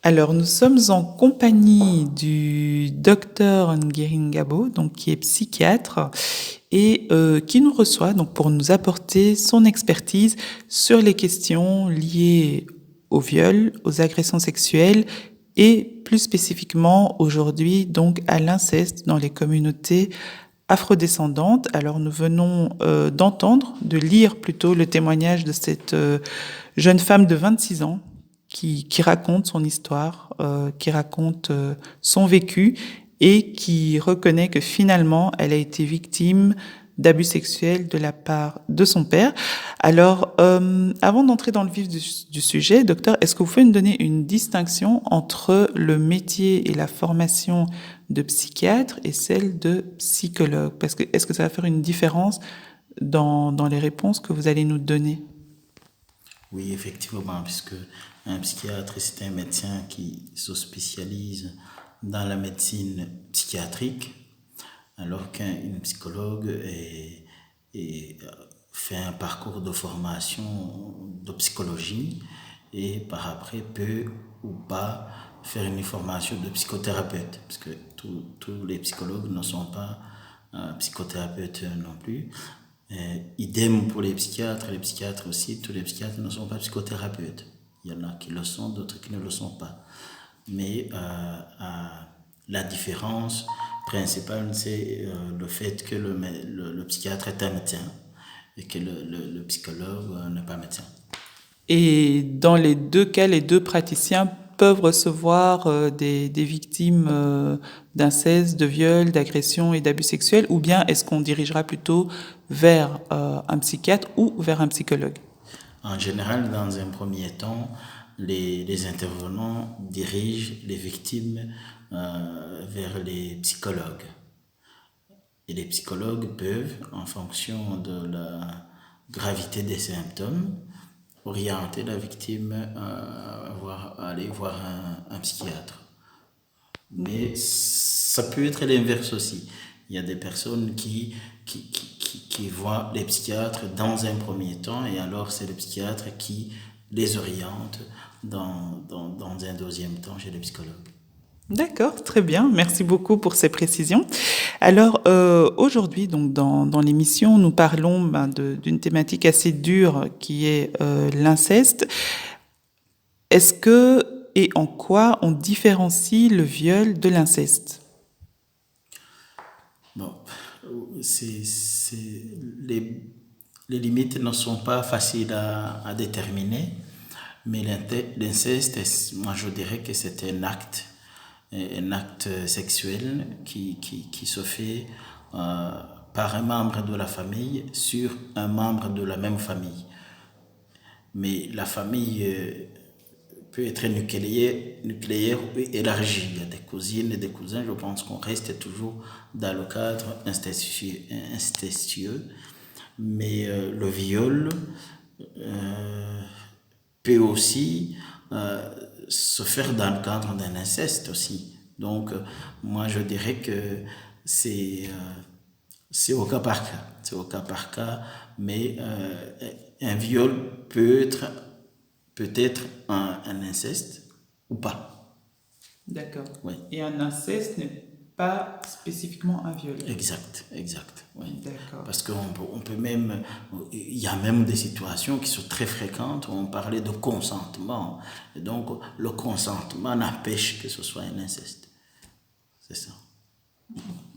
Alors, nous sommes en compagnie du docteur Nguyen Gabo, donc qui est psychiatre et qui nous reçoit donc pour nous apporter son expertise sur les questions liées au viol, aux agressions sexuelles et plus spécifiquement aujourd'hui donc à l'inceste dans les communautés afrodescendantes. Alors, nous venons de lire plutôt le témoignage de cette jeune femme de 26 ans qui raconte son histoire, qui raconte son vécu et qui reconnaît que finalement, elle a été victime d'abus sexuels de la part de son père. Alors, avant d'entrer dans le vif du sujet, docteur, est-ce que vous pouvez nous donner une distinction entre le métier et la formation de psychiatre et celle de psychologue? Parce que est-ce que ça va faire une différence dans les réponses que vous allez nous donner? Oui, effectivement, puisque un psychiatre, c'est un médecin qui se spécialise dans la médecine psychiatrique, alors qu'un psychologue fait un parcours de formation de psychologie et par après peut ou pas faire une formation de psychothérapeute, parce que tous les psychologues ne sont pas psychothérapeutes non plus. Idem pour les psychiatres aussi, tous les psychiatres ne sont pas psychothérapeutes. Il y en a qui le sont, d'autres qui ne le sont pas. Mais la différence principale, c'est le fait que le psychiatre est un médecin et que le psychologue n'est pas médecin. Et dans les deux cas, les deux praticiens peuvent recevoir des victimes d'inceste, de viol, d'agression et d'abus sexuels, ou bien est-ce qu'on dirigera plutôt vers un psychiatre ou vers un psychologue? En général, dans un premier temps, les intervenants dirigent les victimes vers les psychologues. Et les psychologues peuvent, en fonction de la gravité des symptômes, orienter la victime à aller voir un psychiatre. Mais ça peut être l'inverse aussi. Il y a des personnes qui voient les psychiatres dans un premier temps et alors c'est le psychiatre qui les oriente dans un deuxième temps chez les psychologues. D'accord, très bien. Merci beaucoup pour ces précisions. Alors aujourd'hui, donc dans l'émission, nous parlons d'une thématique assez dure qui est l'inceste. Est-ce que et en quoi on différencie le viol de l'inceste? Bon, les, les limites ne sont pas faciles à déterminer, mais l'inceste, moi je dirais que c'est un acte sexuel qui se fait par un membre de la famille sur un membre de la même famille. Mais la famille peut être nucléaire ou élargie. Il y a des cousines et des cousins. Je pense qu'on reste toujours dans le cadre incestueux. Mais le viol peut aussi se faire dans le cadre d'un inceste aussi. Donc, moi, je dirais que c'est au cas par cas. C'est au cas par cas, mais un viol peut être un inceste ou pas. D'accord. Oui. Et un inceste n'est pas spécifiquement un viol. Exact. Oui. D'accord. Parce on peut même, il y a même des situations qui sont très fréquentes où on parlait de consentement. Et donc, le consentement n'empêche que ce soit un inceste. C'est ça.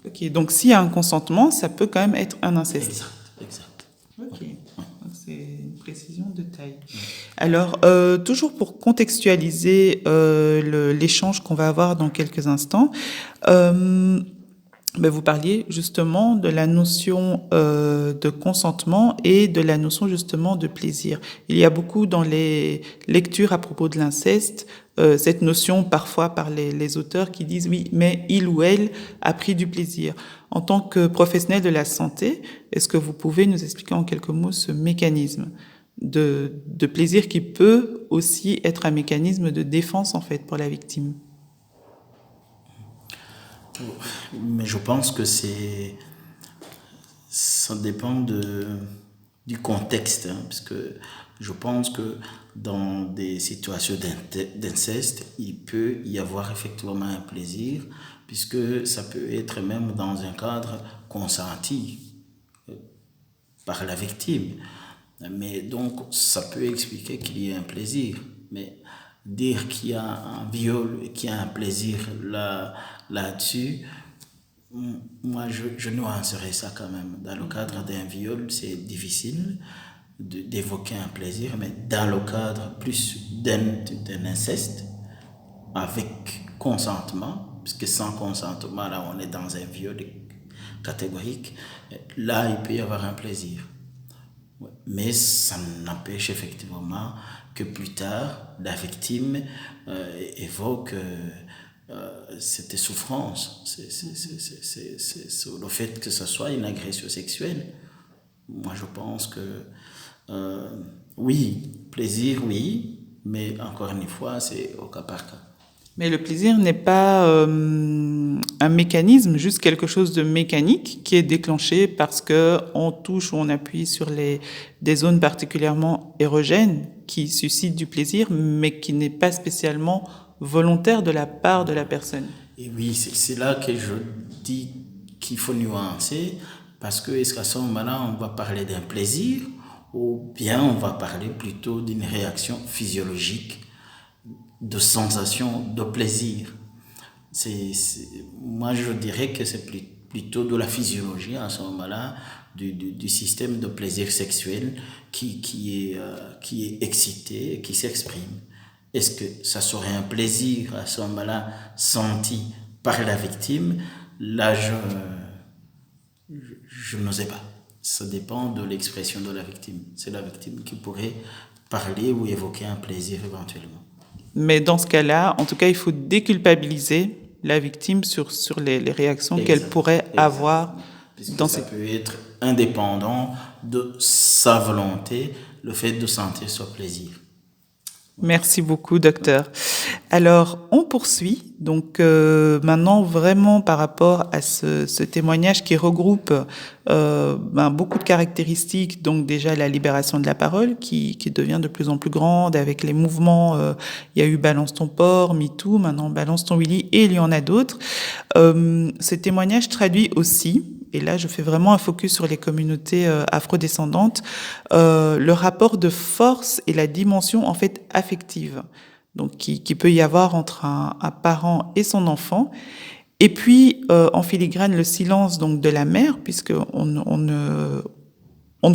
Ok, donc s'il y a un consentement, ça peut quand même être un inceste. Exact. Ok, donc c'est une précision de taille. Alors, toujours pour contextualiser l'échange qu'on va avoir dans quelques instants, vous parliez justement de la notion de consentement et de la notion justement de plaisir. Il y a beaucoup dans les lectures à propos de l'inceste, cette notion parfois par les auteurs qui disent oui, mais il ou elle a pris du plaisir. En tant que professionnel de la santé, est-ce que vous pouvez nous expliquer en quelques mots ce mécanisme de plaisir qui peut aussi être un mécanisme de défense en fait pour la victime? Mais je pense que ça dépend du contexte, hein, parce que je pense que dans des situations d'inceste, il peut y avoir effectivement un plaisir, puisque ça peut être même dans un cadre consenti par la victime. Mais donc, ça peut expliquer qu'il y ait un plaisir. Mais dire qu'il y a un viol et qu'il y a un plaisir là-dessus, moi, je nuancerais ça quand même. Dans le cadre d'un viol, c'est difficile d'évoquer un plaisir, mais dans le cadre plus d'un inceste, avec consentement, puisque sans consentement, là, on est dans un viol catégorique, là, il peut y avoir un plaisir. Mais ça n'empêche effectivement que plus tard, la victime évoque cette souffrance, c'est le fait que ce soit une agression sexuelle. Moi, je pense que oui, plaisir, oui, mais encore une fois, c'est au cas par cas. Mais le plaisir n'est pas un mécanisme, juste quelque chose de mécanique qui est déclenché parce que on touche ou on appuie sur des zones particulièrement érogènes qui suscitent du plaisir, mais qui n'est pas spécialement volontaire de la part de la personne. Et oui, c'est là que je dis qu'il faut nuancer, parce que est-ce qu'à ce moment-là, on va parler d'un plaisir ou bien on va parler plutôt d'une réaction physiologique de sensation de plaisir. Moi, je dirais que c'est plutôt de la physiologie à ce moment-là, du système de plaisir sexuel qui est excité, qui s'exprime. Est-ce que ça serait un plaisir à ce moment-là senti par la victime? Là, je ne sais pas. Ça dépend de l'expression de la victime. C'est la victime qui pourrait parler ou évoquer un plaisir éventuellement. Mais dans ce cas-là, en tout cas, il faut déculpabiliser la victime sur les réactions qu'elle pourrait avoir. Puisque ça peut être indépendant de sa volonté, le fait de sentir ce plaisir. Merci beaucoup, docteur. Alors, on poursuit. Donc, maintenant, vraiment par rapport à ce témoignage qui regroupe beaucoup de caractéristiques. Donc, déjà, la libération de la parole qui devient de plus en plus grande avec les mouvements. Il y a eu Balance ton porc, MeToo, maintenant Balance ton Willy, et il y en a d'autres. Ce témoignage traduit aussi, et là je fais vraiment un focus sur les communautés afrodescendantes, le rapport de force et la dimension en fait affective, donc qui peut y avoir entre un parent et son enfant. Et puis en filigrane le silence donc de la mère, puisque on ne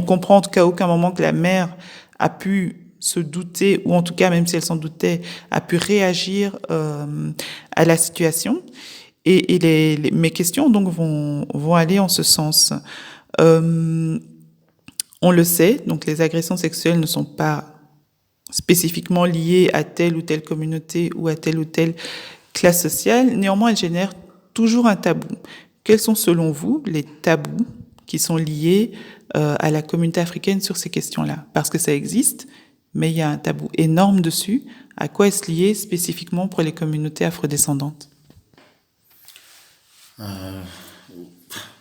comprend en tout cas à aucun moment que la mère a pu se douter, ou en tout cas même si elle s'en doutait, a pu réagir à la situation. Et mes questions donc vont aller en ce sens. On le sait, donc les agressions sexuelles ne sont pas spécifiquement liées à telle ou telle communauté ou à telle ou telle classe sociale. Néanmoins, elles génèrent toujours un tabou. Quels sont selon vous les tabous qui sont liés à la communauté africaine sur ces questions-là? Parce que ça existe, mais il y a un tabou énorme dessus. À quoi est-ce lié spécifiquement pour les communautés afrodescendantes?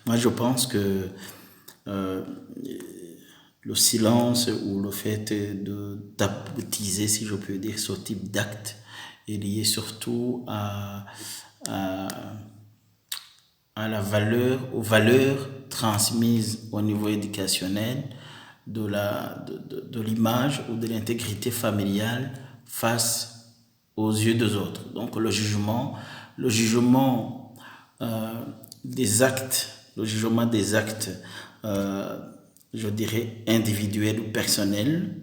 Moi, je pense que le silence ou le fait de taboutiser, si je peux dire, ce type d'acte est lié surtout à la valeur, aux valeurs transmises au niveau éducationnel de l'image ou de l'intégrité familiale face aux yeux des autres. Donc le jugement des actes, je dirais individuels ou personnels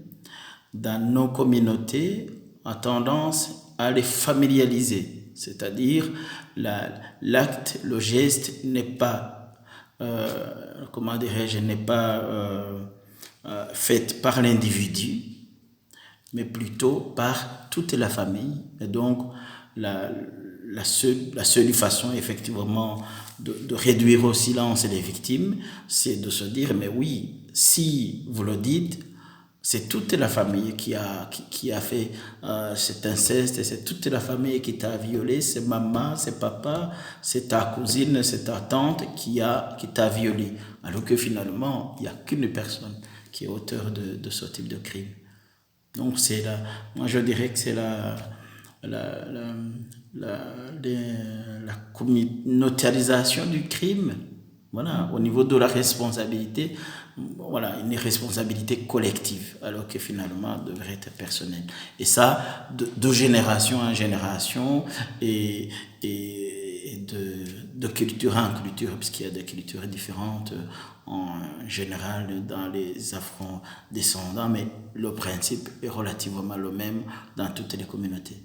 dans nos communautés a tendance à les familialiser, c'est-à-dire l'acte, le geste n'est pas, n'est pas fait par l'individu, mais plutôt par toute la famille. Et donc, la seule façon, effectivement, de réduire au silence les victimes, c'est de se dire, mais oui, si vous le dites, c'est toute la famille qui a fait cet inceste, et c'est toute la famille qui t'a violé, c'est maman, c'est papa, c'est ta cousine, c'est ta tante qui t'a violé. Alors que finalement, il n'y a qu'une personne qui est auteur de ce type de crime. Donc moi je dirais que c'est la communautarisation du crime, voilà, au niveau de la responsabilité, voilà, une responsabilité collective, alors que finalement devrait être personnelle. Et ça, de génération en génération, et de culture en culture, puisqu'il y a des cultures différentes en général dans les afro-descendants, mais le principe est relativement le même dans toutes les communautés.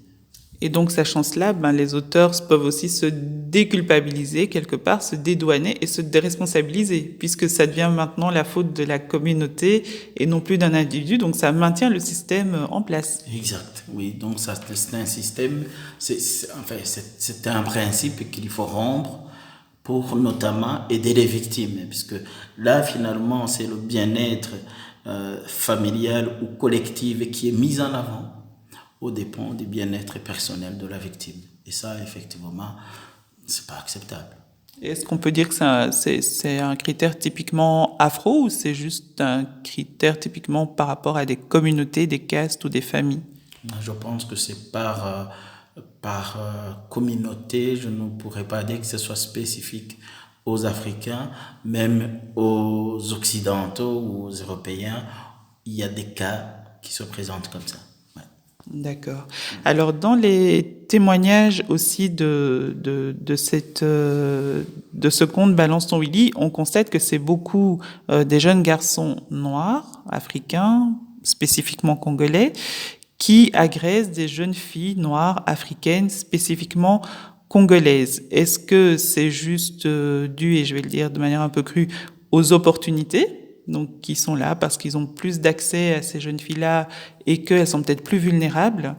Et donc, sachant cela, les auteurs peuvent aussi se déculpabiliser quelque part, se dédouaner et se déresponsabiliser, puisque ça devient maintenant la faute de la communauté et non plus d'un individu. Donc, ça maintient le système en place. Exact, oui. Donc, ça, c'est un système, c'est un principe qu'il faut rompre pour notamment aider les victimes, puisque là, finalement, c'est le bien-être familial ou collectif qui est mis en avant au dépens du bien-être personnel de la victime. Et ça, effectivement, c'est pas acceptable. Est-ce qu'on peut dire que c'est un critère typiquement afro ou c'est juste un critère typiquement par rapport à des communautés, des castes ou des familles? Je pense que c'est par communauté. Je ne pourrais pas dire que ce soit spécifique aux Africains, même aux Occidentaux ou aux Européens. Il y a des cas qui se présentent comme ça. D'accord. Alors, dans les témoignages aussi de ce conte Balance ton Willy, on constate que c'est beaucoup des jeunes garçons noirs, africains, spécifiquement congolais, qui agressent des jeunes filles noires, africaines, spécifiquement congolaises. Est-ce que c'est juste dû, et je vais le dire de manière un peu crue, aux opportunités ? Donc, qui sont là parce qu'ils ont plus d'accès à ces jeunes filles-là et qu'elles sont peut-être plus vulnérables,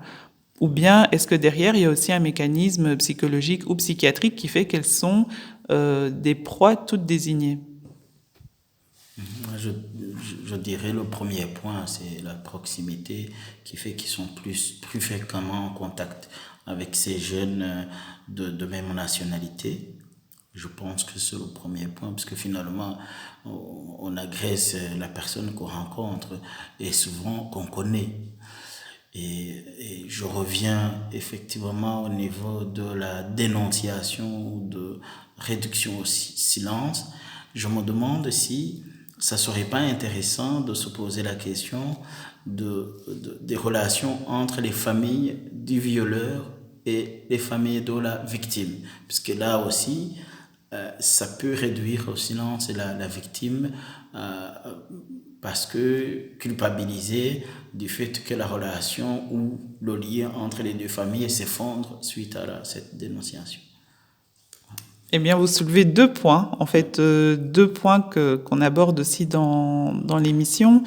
ou bien est-ce que derrière, il y a aussi un mécanisme psychologique ou psychiatrique qui fait qu'elles sont des proies toutes désignées? Je dirais le premier point, c'est la proximité qui fait qu'ils sont plus fréquemment en contact avec ces jeunes de même nationalité. Je pense que c'est le premier point, parce que finalement, on agresse la personne qu'on rencontre et souvent qu'on connaît. Et je reviens effectivement au niveau de la dénonciation ou de réduction au silence. Je me demande si ça serait pas intéressant de se poser la question des relations entre les familles du violeur et les familles de la victime. Puisque là aussi, ça peut réduire au silence la victime parce que culpabiliser du fait que la relation ou le lien entre les deux familles s'effondre suite à cette dénonciation. Eh bien, vous soulevez deux points, en fait, deux points qu'on aborde aussi dans l'émission.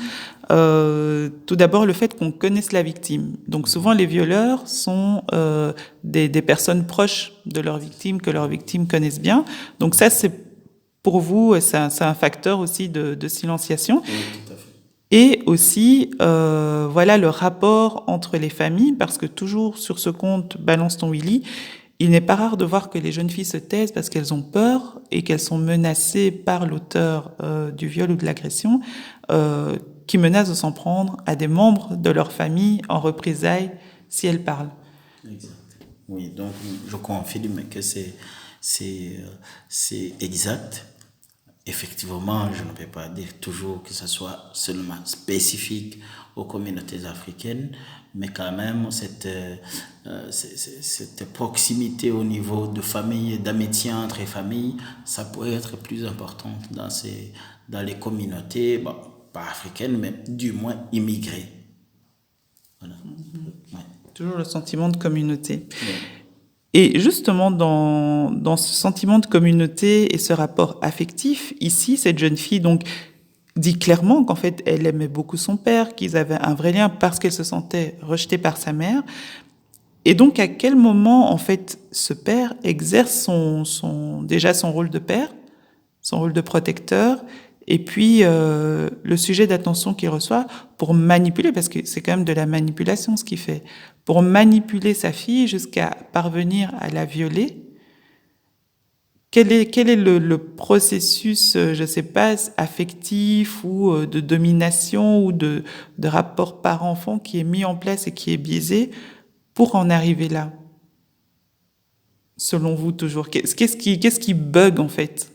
Tout d'abord, le fait qu'on connaisse la victime. Donc, souvent, les violeurs sont des personnes proches de leurs victimes, que leurs victimes connaissent bien. Donc, ça, c'est pour vous, c'est un facteur aussi de silenciation. Oui, tout à fait. Et aussi, voilà, le rapport entre les familles, parce que toujours sur ce compte Balance ton Willy, il n'est pas rare de voir que les jeunes filles se taisent parce qu'elles ont peur et qu'elles sont menacées par l'auteur du viol ou de l'agression, qui menace de s'en prendre à des membres de leur famille en représailles si elles parlent. Exact. Oui, donc je confirme que c'est exact. Effectivement, je ne peux pas dire toujours que ce soit seulement spécifique aux communautés africaines, mais quand même cette proximité au niveau de famille, d'amitié entre familles, ça pourrait être plus important dans les communautés, bon, pas africaines, mais du moins immigrées. Voilà. Ouais. Toujours le sentiment de communauté. Ouais. Et justement, dans ce sentiment de communauté et ce rapport affectif, ici, cette jeune fille donc dit clairement qu'en fait, elle aimait beaucoup son père, qu'ils avaient un vrai lien parce qu'elle se sentait rejetée par sa mère. Et donc, à quel moment, en fait, ce père exerce déjà son rôle de père, son rôle de protecteur, et puis le sujet d'attention qu'il reçoit pour manipuler, parce que c'est quand même de la manipulation ce qu'il fait, pour manipuler sa fille jusqu'à parvenir à la violer. quel est le processus, je ne sais pas, affectif ou de domination ou de rapport parent-enfant qui est mis en place et qui est biaisé pour en arriver là? Selon vous, toujours, qu'est-ce qui bug en fait?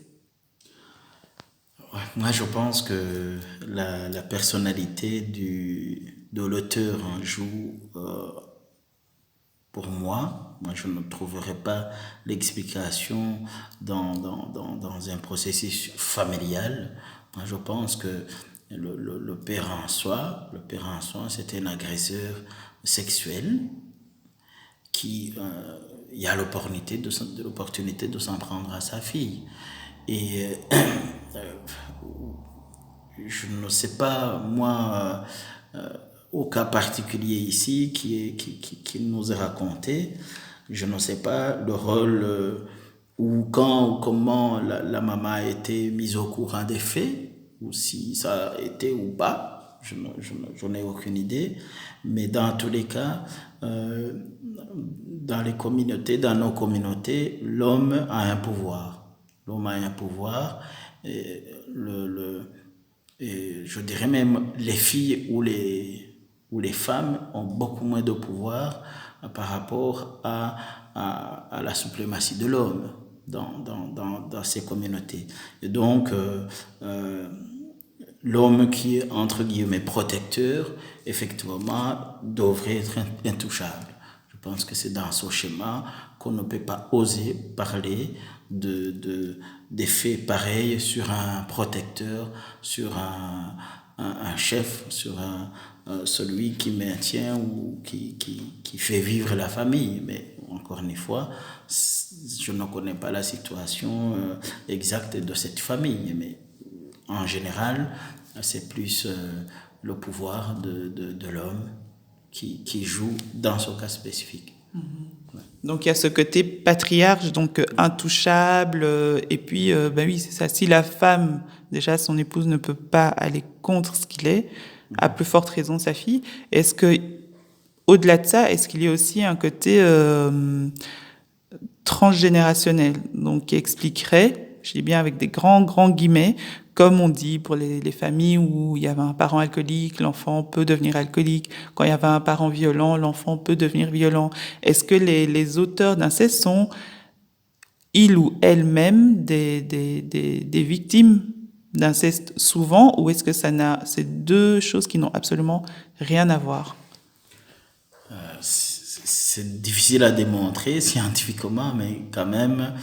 Ouais, moi, je pense que la personnalité de l'auteur joue, pour moi, je ne trouverai pas l'explication dans un processus familial. Moi, je pense que le père en soi, c'est un agresseur sexuel qui il y a l'opportunité de s'en prendre à sa fille. Et je ne sais pas, moi, au cas particulier ici qui nous est raconté, je ne sais pas le rôle ou quand ou comment la maman a été mise au courant des faits, ou si ça a été ou pas, je n'ai aucune idée. Mais dans tous les cas, dans les communautés, dans nos communautés, l'homme a un pouvoir. L'homme a un pouvoir. Et et je dirais même les filles ou les femmes ont beaucoup moins de pouvoir par rapport à la suprématie de l'homme dans ces communautés. Et donc, l'homme qui est entre guillemets protecteur, effectivement, devrait être intouchable. Je pense que c'est dans ce schéma qu'on ne peut pas oser parler des faits pareils sur un protecteur, sur un chef, sur celui qui maintient ou qui fait vivre la famille. Mais encore une fois, je ne connais pas la situation exacte de cette famille, mais en général, c'est plus le pouvoir de l'homme qui joue dans ce cas spécifique. Ouais. Donc il y a ce côté patriarche, donc intouchable, et puis ben oui, c'est ça. Si la femme, déjà son épouse ne peut pas aller contre ce qu'il est, à plus forte raison sa fille. Est-ce que, au-delà de ça, est-ce qu'il y a aussi un côté transgénérationnel, donc qui expliquerait, je dis bien avec des grands guillemets, comme on dit pour les familles où il y avait un parent alcoolique, l'enfant peut devenir alcoolique. Quand il y avait un parent violent, l'enfant peut devenir violent. Est-ce que les auteurs d'inceste sont, ils ou elles-mêmes, des victimes d'inceste souvent, ou est-ce que c'est deux choses qui n'ont absolument rien à voir? C'est difficile à démontrer scientifiquement, mais quand même,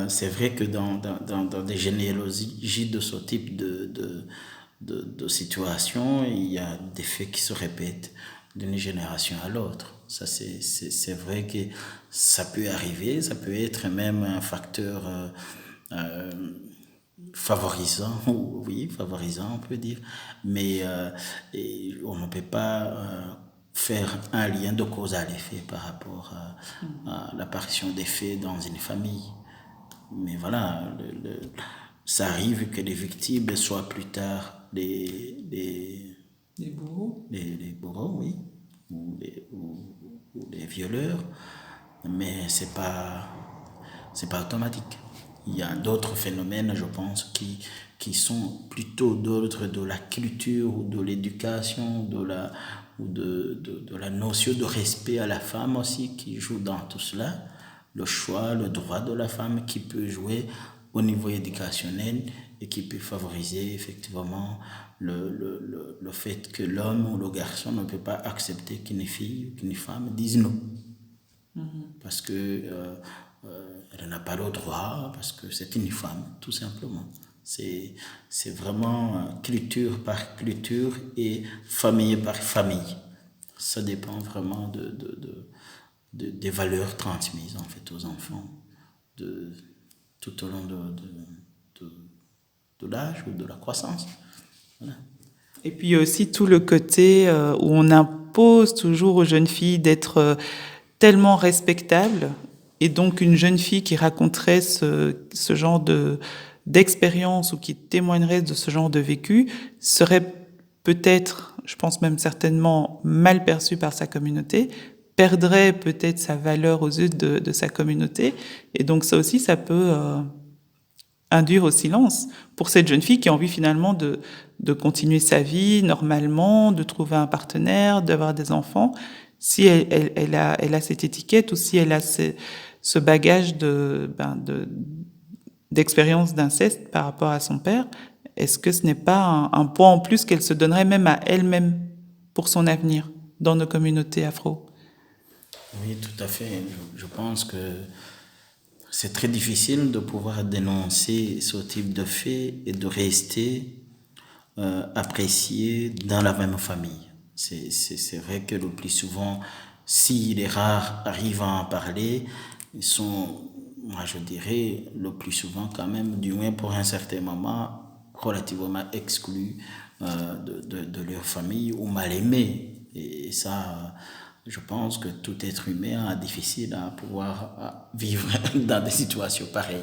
c'est vrai que dans des généalogies de ce type de situation, il y a des faits qui se répètent d'une génération à l'autre. Ça, c'est vrai que ça peut arriver, ça peut être même un facteur favorisant, oui, favorisant, on peut dire, mais on ne peut pas faire un lien de cause à l'effet par rapport à l'apparition des faits dans une famille. Mais voilà, ça arrive que les victimes soient plus tard les bourreaux. Les bourreaux, oui, ou les violeurs, mais c'est pas automatique. Il y a d'autres phénomènes, je pense, qui sont plutôt d'ordre de la culture ou de l'éducation, de la notion de respect à la femme aussi qui joue dans tout cela. Le choix, le droit de la femme qui peut jouer au niveau éducationnel et qui peut favoriser effectivement le fait que l'homme ou le garçon ne peut pas accepter qu'une fille ou qu'une femme dise non. Parce que elle n'a pas le droit, parce que c'est une femme, tout simplement. C'est vraiment culture par culture et famille par famille. Ça dépend vraiment des valeurs transmises en fait aux enfants tout au long de l'âge ou de la croissance. Voilà. Et puis il y a aussi tout le côté où on impose toujours aux jeunes filles d'être tellement respectables, et donc une jeune fille qui raconterait ce genre d'expérience ou qui témoignerait de ce genre de vécu serait peut-être, je pense même certainement, mal perçue par sa communauté, perdrait peut-être sa valeur aux yeux de sa communauté, et donc ça aussi, ça peut induire au silence pour cette jeune fille qui a envie finalement de continuer sa vie normalement, de trouver un partenaire, d'avoir des enfants. Si elle a cette étiquette ou si elle a ce bagage d'expérience d'inceste par rapport à son père, est-ce que ce n'est pas un poids en plus qu'elle se donnerait même à elle-même pour son avenir dans nos communautés afro? Oui, tout à fait. Je pense que c'est très difficile de pouvoir dénoncer ce type de fait et de rester apprécié dans la même famille. C'est vrai que le plus souvent, si les rares arrivent à en parler, ils sont, moi je dirais, le plus souvent quand même, du moins pour un certain moment, relativement exclus de leur famille ou mal aimés. Et ça, je pense que tout être humain a difficile à pouvoir vivre dans des situations pareilles.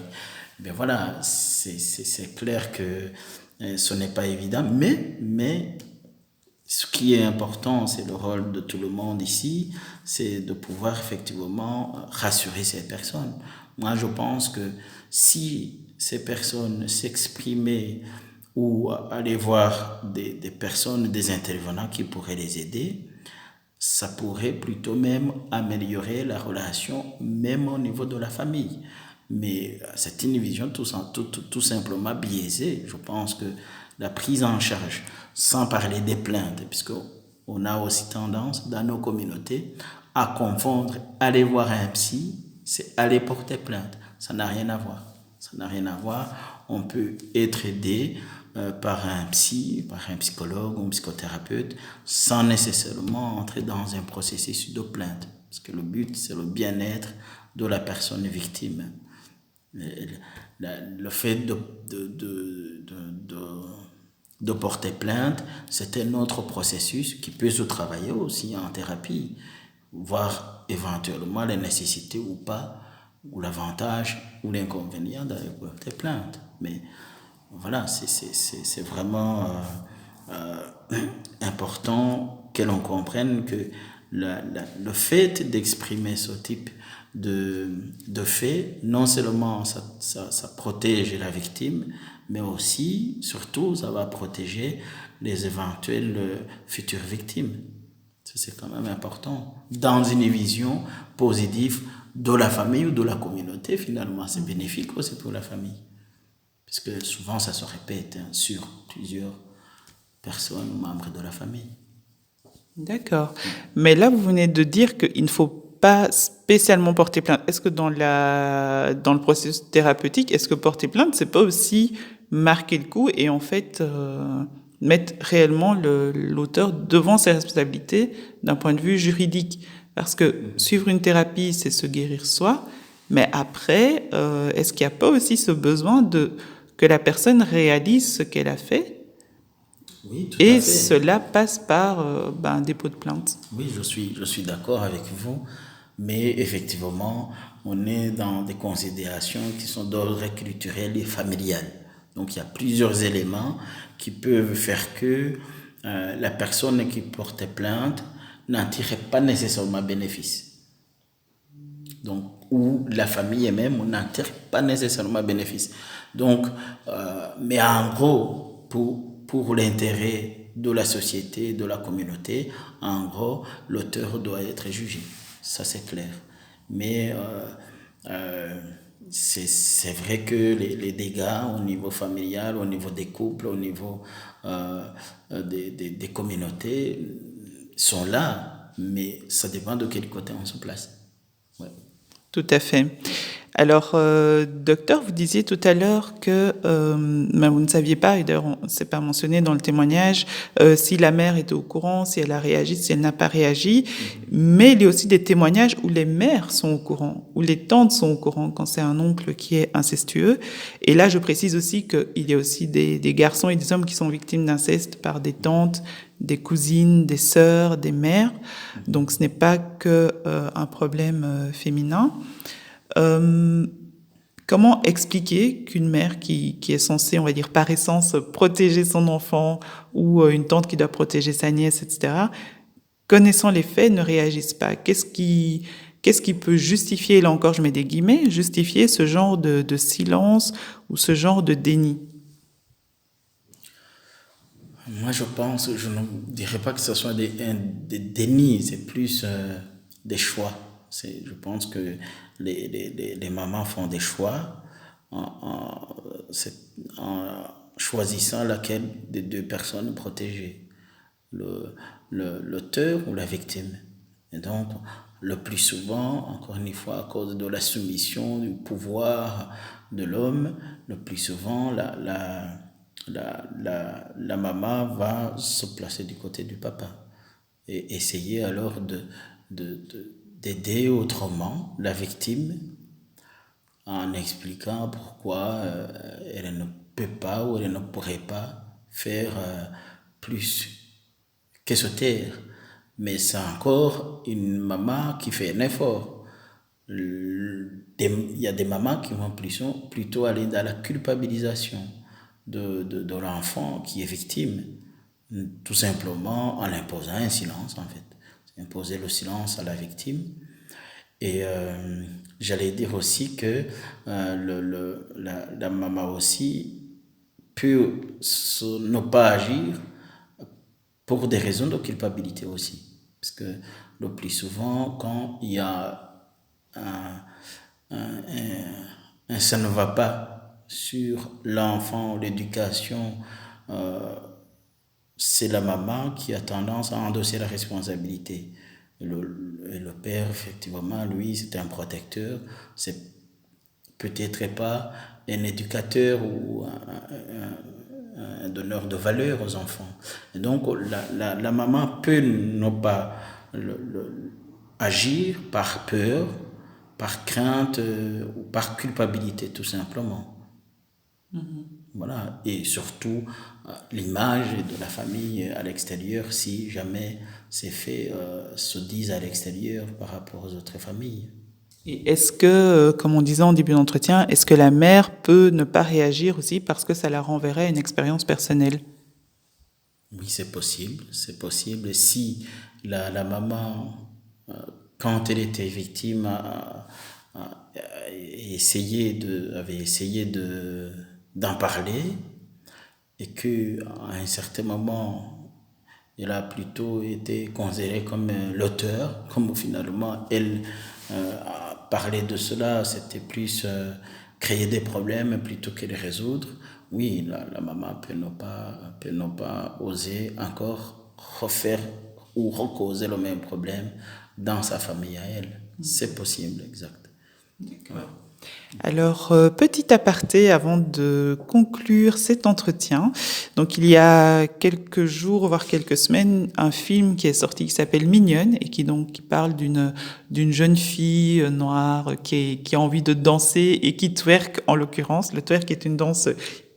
Mais voilà, c'est clair que ce n'est pas évident, mais ce qui est important, c'est le rôle de tout le monde ici, c'est de pouvoir effectivement rassurer ces personnes. Moi, je pense que si ces personnes s'exprimaient ou aller voir des personnes, des intervenants qui pourraient les aider, ça pourrait plutôt même améliorer la relation, même au niveau de la famille. Mais c'est une vision tout simplement biaisée. Je pense que la prise en charge, sans parler des plaintes, puisque on a aussi tendance dans nos communautés à confondre aller voir un psy, c'est aller porter plainte. Ça n'a rien à voir. Ça n'a rien à voir. On peut être aidé par un psy, par un psychologue ou un psychothérapeute, sans nécessairement entrer dans un processus de plainte. Parce que le but, c'est le bien-être de la personne victime. Le fait de porter plainte, c'est un autre processus qui peut se travailler aussi en thérapie, voir éventuellement la nécessité ou pas, ou l'avantage ou l'inconvénient d'aller porter plainte. Mais voilà, c'est vraiment important que l'on comprenne que le fait d'exprimer ce type de fait, non seulement ça protège la victime, mais aussi, surtout, ça va protéger les éventuelles futures victimes. Ça, c'est quand même important. Dans une vision positive de la famille ou de la communauté, finalement, c'est bénéfique aussi pour la famille. Parce que souvent, ça se répète sur plusieurs personnes ou membres de la famille. D'accord. Mais là, vous venez de dire qu'il ne faut pas spécialement porter plainte. Est-ce que dans le processus thérapeutique, est-ce que porter plainte, c'est pas aussi marquer le coup et en fait mettre réellement l'auteur devant ses responsabilités d'un point de vue juridique? Parce que suivre une thérapie, c'est se guérir soi, mais après, est-ce qu'il n'y a pas aussi ce besoin que la personne réalise ce qu'elle a fait? Oui, tout Et à fait. cela passe par un dépôt de plainte. Oui, je suis d'accord avec vous, mais effectivement, on est dans des considérations qui sont d'ordre culturel et familial. Donc, il y a plusieurs éléments qui peuvent faire que la personne qui portait plainte n'en tirait pas nécessairement bénéfice. Donc, ou la famille elle-même n'en tire pas nécessairement bénéfice. Donc, mais en gros, pour l'intérêt de la société, de la communauté, en gros, l'auteur doit être jugé. Ça, c'est clair. Mais c'est vrai que les dégâts au niveau familial, au niveau des couples, au niveau des communautés sont là, mais ça dépend de quel côté on se place. Ouais. Tout à fait. Alors, docteur, vous disiez tout à l'heure que vous ne saviez pas, et d'ailleurs, c'est pas mentionné dans le témoignage, si la mère était au courant, si elle a réagi, si elle n'a pas réagi. Mais il y a aussi des témoignages où les mères sont au courant, où les tantes sont au courant quand c'est un oncle qui est incestueux. Et là, je précise aussi qu'il y a aussi des garçons et des hommes qui sont victimes d'inceste par des tantes, des cousines, des sœurs, des mères. Donc, ce n'est pas que un problème féminin. Comment expliquer qu'une mère qui est censée, on va dire par essence, protéger son enfant ou une tante qui doit protéger sa nièce, etc., connaissant les faits, ne réagisse pas? Qu'est-ce qu'est-ce qui peut justifier, là encore je mets des guillemets, justifier ce genre de silence ou ce genre de déni? Moi, je ne dirais pas que ce soit des dénis, c'est plus des choix. Je pense que les mamans font des choix en choisissant laquelle des deux personnes protégées, l'auteur ou la victime. Et donc, le plus souvent, encore une fois, à cause de la soumission, du pouvoir de l'homme, le plus souvent, la maman va se placer du côté du papa et essayer alors d'aider autrement la victime en expliquant pourquoi elle ne peut pas ou elle ne pourrait pas faire plus que se taire. Mais c'est encore une maman qui fait un effort. Il y a des mamans qui vont plutôt aller dans la culpabilisation de l'enfant qui est victime, tout simplement en imposant un silence en fait. Imposer le silence à la victime. Et j'allais dire aussi que la maman aussi peut ne pas agir pour des raisons de culpabilité aussi. Parce que le plus souvent, quand il y a ça ne va pas sur l'enfant, l'éducation, c'est la maman qui a tendance à endosser la responsabilité. Le père, effectivement, lui, c'est un protecteur, c'est peut-être pas un éducateur ou un donneur de valeur aux enfants. Et donc, la maman peut ne pas agir par peur, par crainte ou par culpabilité, tout simplement. Voilà. Et surtout, l'image de la famille à l'extérieur, si jamais ces faits se disent à l'extérieur par rapport aux autres familles. Et est-ce que, comme on disait en début d'entretien, est-ce que la mère peut ne pas réagir aussi parce que ça la renverrait à une expérience personnelle? Oui, c'est possible, c'est possible. Si la maman, quand elle était victime, avait essayé d'en parler et qu'à un certain moment, elle a plutôt été considérée comme l'auteur, comme finalement elle a parlé de cela, c'était plus créer des problèmes plutôt que les résoudre. Oui, la maman peut ne pas oser encore refaire ou recauser le même problème dans sa famille à elle. C'est possible, exact. D'accord. Alors, petit aparté avant de conclure cet entretien. Donc, il y a quelques jours, voire quelques semaines, un film qui est sorti qui s'appelle Mignonne et qui parle d'une jeune fille noire qui a envie de danser et qui twerk en l'occurrence. Le twerk est une danse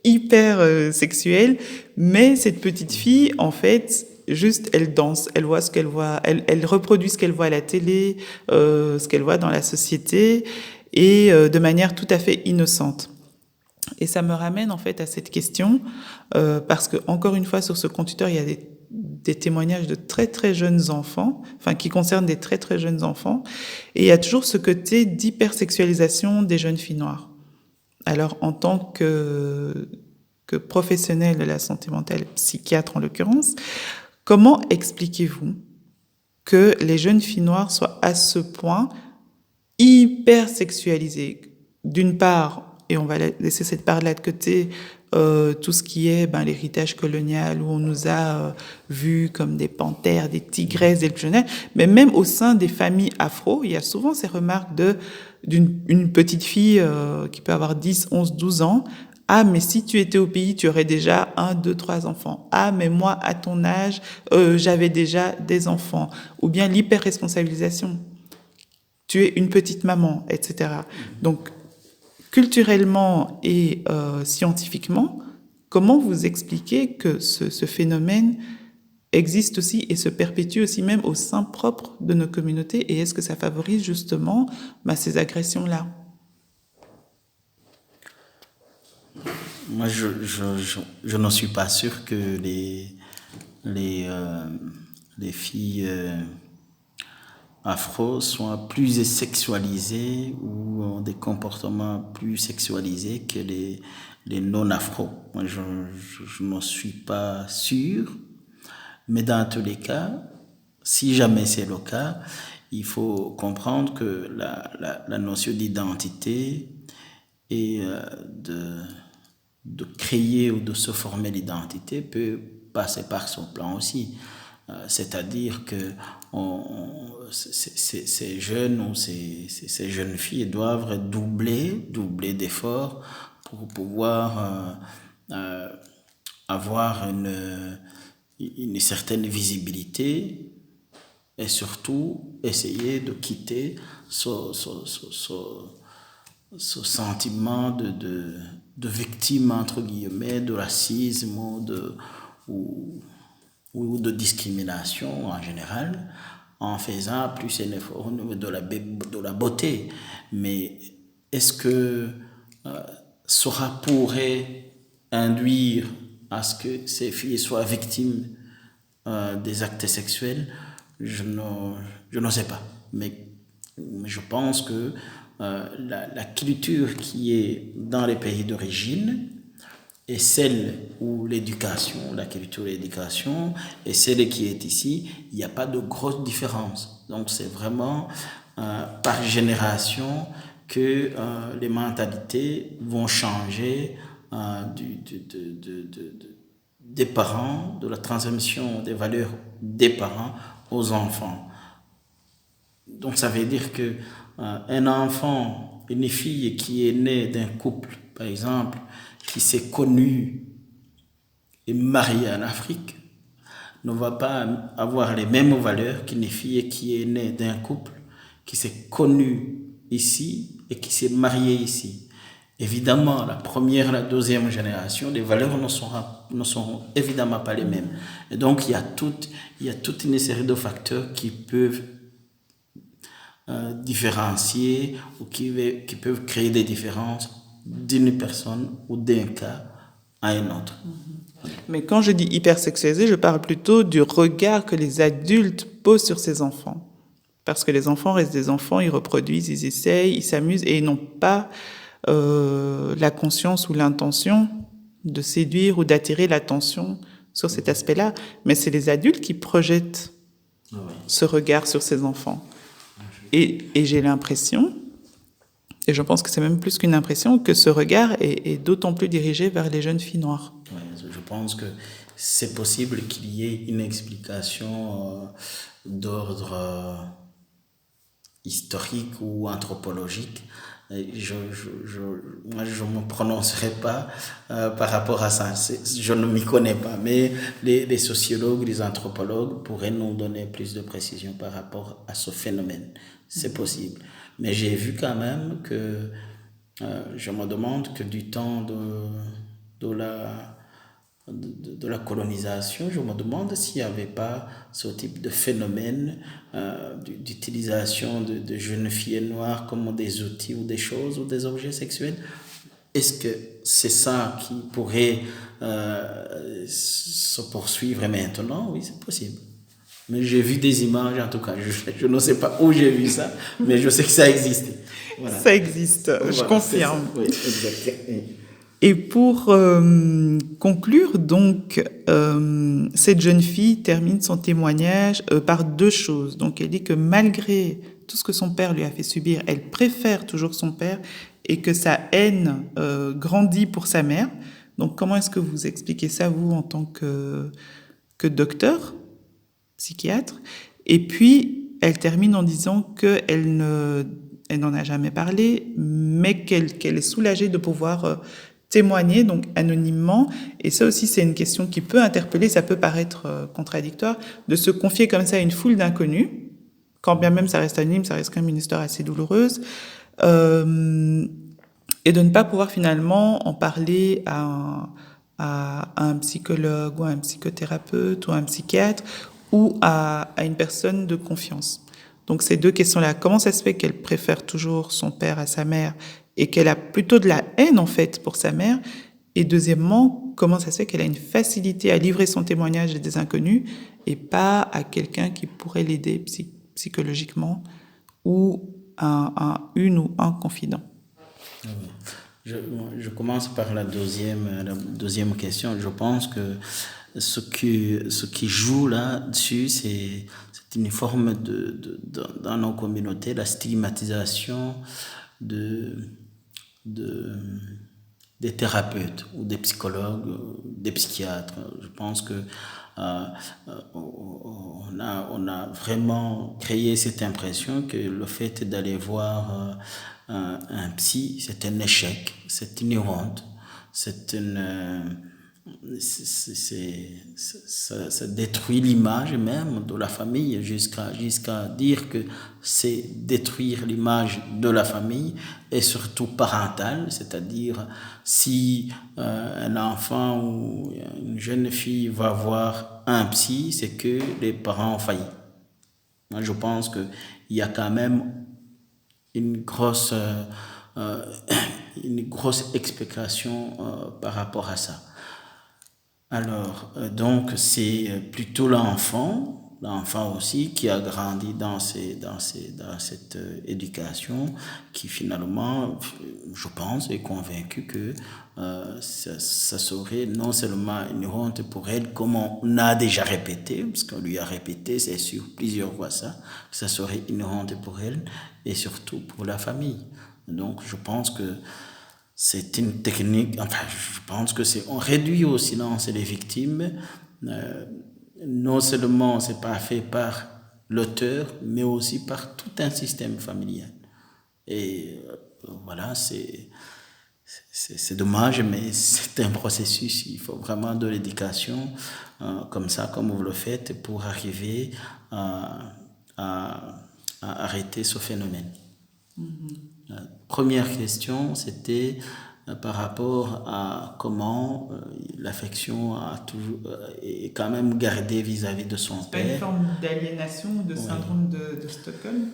hyper sexuelle, mais cette petite fille, en fait, juste elle danse, elle voit ce qu'elle voit, elle reproduit ce qu'elle voit à la télé, ce qu'elle voit dans la société, et de manière tout à fait innocente. Et ça me ramène en fait à cette question, parce que encore une fois sur ce compte Twitter, il y a des témoignages de très très jeunes enfants, enfin qui concernent des très très jeunes enfants, et il y a toujours ce côté d'hypersexualisation des jeunes filles noires. Alors en tant que professionnel de la santé mentale, psychiatre en l'occurrence, comment expliquez-vous que les jeunes filles noires soient à ce point hyper sexualisées? D'une part, et on va laisser cette part-là de côté, tout ce qui est l'héritage colonial, où on nous a vus comme des panthères, des tigresses, des lionnes, mais même au sein des familles afro, il y a souvent ces remarques d'une petite fille qui peut avoir 10, 11, 12 ans. Ah, mais si tu étais au pays, tu aurais déjà 1, 2, 3 enfants. Ah, mais moi, à ton âge, j'avais déjà des enfants. Ou bien l'hyper-responsabilisation. Tu es une petite maman, etc. Donc, culturellement et scientifiquement, comment vous expliquez que ce phénomène existe aussi et se perpétue aussi même au sein propre de nos communautés, et est-ce que ça favorise justement ces agressions-là? Moi, je n'en suis pas sûr que les filles afro soient plus sexualisés ou ont des comportements plus sexualisés que les non-afro. Moi, je n'en suis pas sûr, mais dans tous les cas, si jamais c'est le cas, il faut comprendre que la notion d'identité et de créer ou de se former l'identité peut passer par son plan aussi. C'est-à-dire que ces jeunes ou ces jeunes filles doivent doubler d'efforts pour pouvoir avoir une certaine visibilité et surtout essayer de quitter ce sentiment de victime, entre guillemets, de racisme ou de discrimination en général, en faisant plus un effort au niveau de la beauté. Mais est-ce que cela pourrait induire à ce que ces filles soient victimes des actes sexuels? Je ne sais pas. Mais je pense que la culture qui est dans les pays d'origine et celle où la culture et l'éducation, et celle qui est ici, il n'y a pas de grosse différence. Donc c'est vraiment par génération que les mentalités vont changer des parents, de la transmission des valeurs des parents aux enfants. Donc ça veut dire que un enfant, une fille qui est née d'un couple, par exemple, qui s'est connu et marié en Afrique, ne va pas avoir les mêmes valeurs qu'une fille qui est née d'un couple qui s'est connu ici et qui s'est marié ici. Évidemment, la première, la deuxième génération, les valeurs ne seront évidemment pas les mêmes. Et donc, il y a toute une série de facteurs qui peuvent différencier ou qui peuvent créer des différences d'une personne ou d'un cas à un autre. Mais quand je dis hypersexualisé, je parle plutôt du regard que les adultes posent sur ces enfants. Parce que les enfants restent des enfants, ils reproduisent, ils essayent, ils s'amusent et ils n'ont pas la conscience ou l'intention de séduire ou d'attirer l'attention sur cet aspect-là. Mais c'est les adultes qui projettent ce regard sur ces enfants. Et j'ai l'impression, et je pense que c'est même plus qu'une impression, que ce regard est d'autant plus dirigé vers les jeunes filles noires. Ouais, je pense que c'est possible qu'il y ait une explication d'ordre historique ou anthropologique. Moi, je ne me prononcerai pas par rapport à ça. Je ne m'y connais pas, mais les sociologues, les anthropologues pourraient nous donner plus de précisions par rapport à ce phénomène. C'est possible. Mais j'ai vu quand même que je me demande que du temps de la colonisation, je me demande s'il n'y avait pas ce type de phénomène d'utilisation de jeunes filles noires comme des outils ou des choses ou des objets sexuels. Est-ce que c'est ça qui pourrait se poursuivre maintenant? Oui, c'est possible. Mais j'ai vu des images, en tout cas. Je ne sais pas où j'ai vu ça, mais je sais que ça existe. Voilà. Ça existe, voilà, je confirme. Oui, exactement. Et pour conclure, donc, cette jeune fille termine son témoignage par deux choses. Donc, elle dit que malgré tout ce que son père lui a fait subir, elle préfère toujours son père et que sa haine grandit pour sa mère. Donc, comment est-ce que vous expliquez ça, vous, en tant que docteur, psychiatre? Et puis, elle termine en disant qu'elle n'en a jamais parlé, mais qu'elle est soulagée de pouvoir témoigner, donc anonymement. Et ça aussi, c'est une question qui peut interpeller, ça peut paraître contradictoire, de se confier comme ça à une foule d'inconnus, quand bien même ça reste anonyme, ça reste quand même une histoire assez douloureuse, et de ne pas pouvoir finalement en parler à un psychologue ou à un psychothérapeute ou à un psychiatre ou à une personne de confiance. Donc ces deux questions-là, comment ça se fait qu'elle préfère toujours son père à sa mère et qu'elle a plutôt de la haine en fait pour sa mère? Et deuxièmement, comment ça se fait qu'elle a une facilité à livrer son témoignage à des inconnus et pas à quelqu'un qui pourrait l'aider psychologiquement ou une ou un confident. Je commence par la deuxième question. Je pense que ce qui joue là-dessus, c'est une forme dans nos communautés, la stigmatisation des thérapeutes ou des psychologues, des psychiatres. Je pense que on a vraiment créé cette impression que le fait d'aller voir un psy, c'est un échec, c'est une honte, c'est ça détruit l'image même de la famille jusqu'à dire que c'est détruire l'image de la famille et surtout parentale, c'est-à-dire si un enfant ou une jeune fille va voir un psy, c'est que les parents ont failli. Moi, je pense qu'il y a quand même une grosse explication par rapport à ça. Alors, donc, c'est plutôt l'enfant aussi qui a grandi dans cette éducation, qui finalement, je pense, est convaincu que ça serait non seulement une honte pour elle, comme on a déjà répété, parce qu'on lui a répété, c'est sûr, plusieurs fois ça serait une honte pour elle, et surtout pour la famille. Donc, je pense que c'est une technique, enfin, je pense que on réduit au silence les victimes. Non seulement c'est pas fait par l'auteur, mais aussi par tout un système familial. Et voilà, c'est dommage, mais c'est un processus. Il faut vraiment de l'éducation, comme vous le faites, pour arriver à arrêter ce phénomène. La première question, c'était par rapport à comment l'affection est quand même gardée vis-à-vis de son père. C'est une forme d'aliénation ou de syndrome de Stockholm?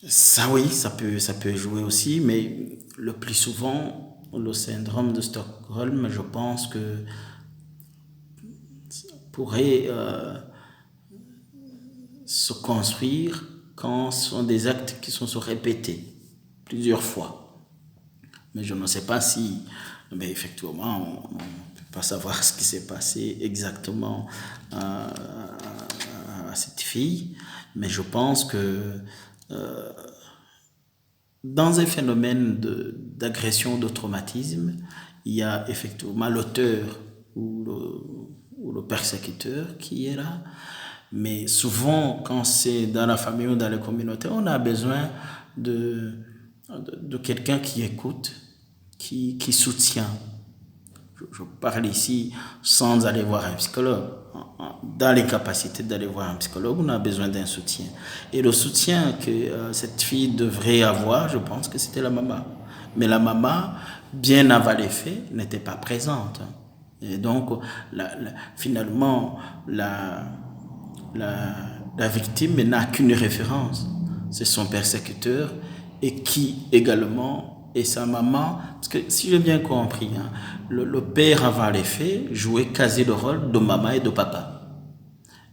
Ça, oui, ça peut jouer aussi, mais le plus souvent, le syndrome de Stockholm, je pense que pourrait se construire quand ce sont des actes qui sont répétés plusieurs fois. Mais je ne sais pas si, mais effectivement, on ne peut pas savoir ce qui s'est passé exactement à cette fille, mais je pense que dans un phénomène d'agression, de traumatisme, il y a effectivement l'auteur ou le persécuteur qui est là. Mais souvent, quand c'est dans la famille ou dans la communauté, on a besoin de quelqu'un qui écoute, qui soutient. Je parle ici sans aller voir un psychologue. Dans les capacités d'aller voir un psychologue, on a besoin d'un soutien. Et le soutien que cette fille devrait avoir, je pense que c'était la maman. Mais la maman, bien avant les faits, n'était pas présente. Et donc, finalement, la victime n'a qu'une référence. C'est son persécuteur et qui également est sa maman. Parce que si j'ai bien compris, le père avant les faits jouait quasi le rôle de maman et de papa.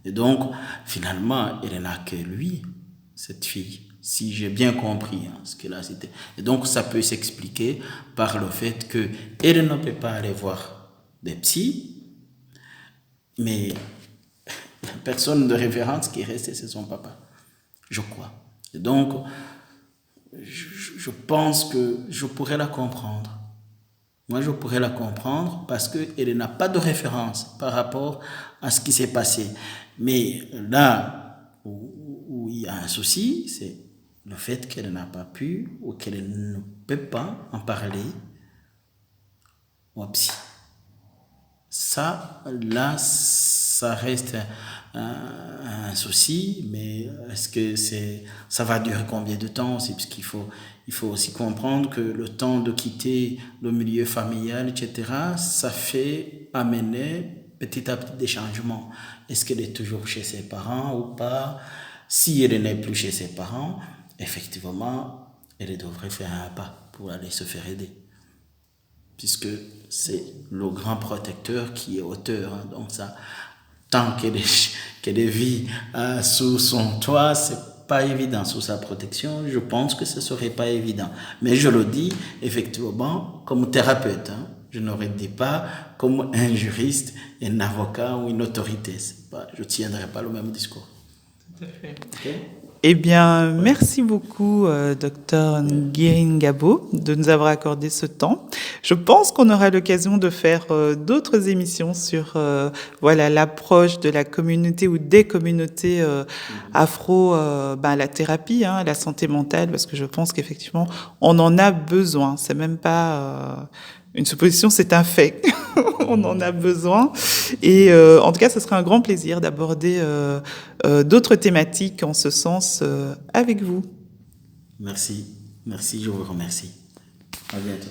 Et donc, finalement, elle n'a que lui, cette fille. Si j'ai bien compris ce qu'elle a cité. Et donc, ça peut s'expliquer par le fait qu'elle ne peut pas aller voir des psys, mais la personne de référence qui est restée, c'est son papa, je crois. Et donc, je pense que je pourrais la comprendre. Moi, je pourrais la comprendre parce qu'elle n'a pas de référence par rapport à ce qui s'est passé. Mais là où il y a un souci, c'est le fait qu'elle n'a pas pu ou qu'elle ne peut pas en parler au psy. Ça reste un souci, mais est-ce que ça va durer combien de temps aussi? Parce qu'il faut aussi comprendre que le temps de quitter le milieu familial, etc., ça fait amener petit à petit des changements. Est-ce qu'elle est toujours chez ses parents ou pas? Si elle n'est plus chez ses parents, effectivement, elle devrait faire un pas pour aller se faire aider. Puisque c'est le grand protecteur qui est auteur. Donc ça, tant qu'elle vit sous son toit, c'est pas évident sur sa protection, je pense que ce serait pas évident. Mais je le dis effectivement comme thérapeute. Hein. Je ne le dis pas comme un juriste, un avocat ou une autorité. Je ne tiendrai pas le même discours. Tout à fait. Okay? Eh bien, merci beaucoup, Dr Nguyen Gabo, de nous avoir accordé ce temps. Je pense qu'on aura l'occasion de faire d'autres émissions sur voilà l'approche de la communauté ou des communautés afro, la thérapie, hein, la santé mentale, parce que je pense qu'effectivement, on en a besoin. C'est même pas une supposition, c'est un fait. On en a besoin. Et en tout cas, ce sera un grand plaisir d'aborder d'autres thématiques en ce sens avec vous. Merci, je vous remercie. À bientôt.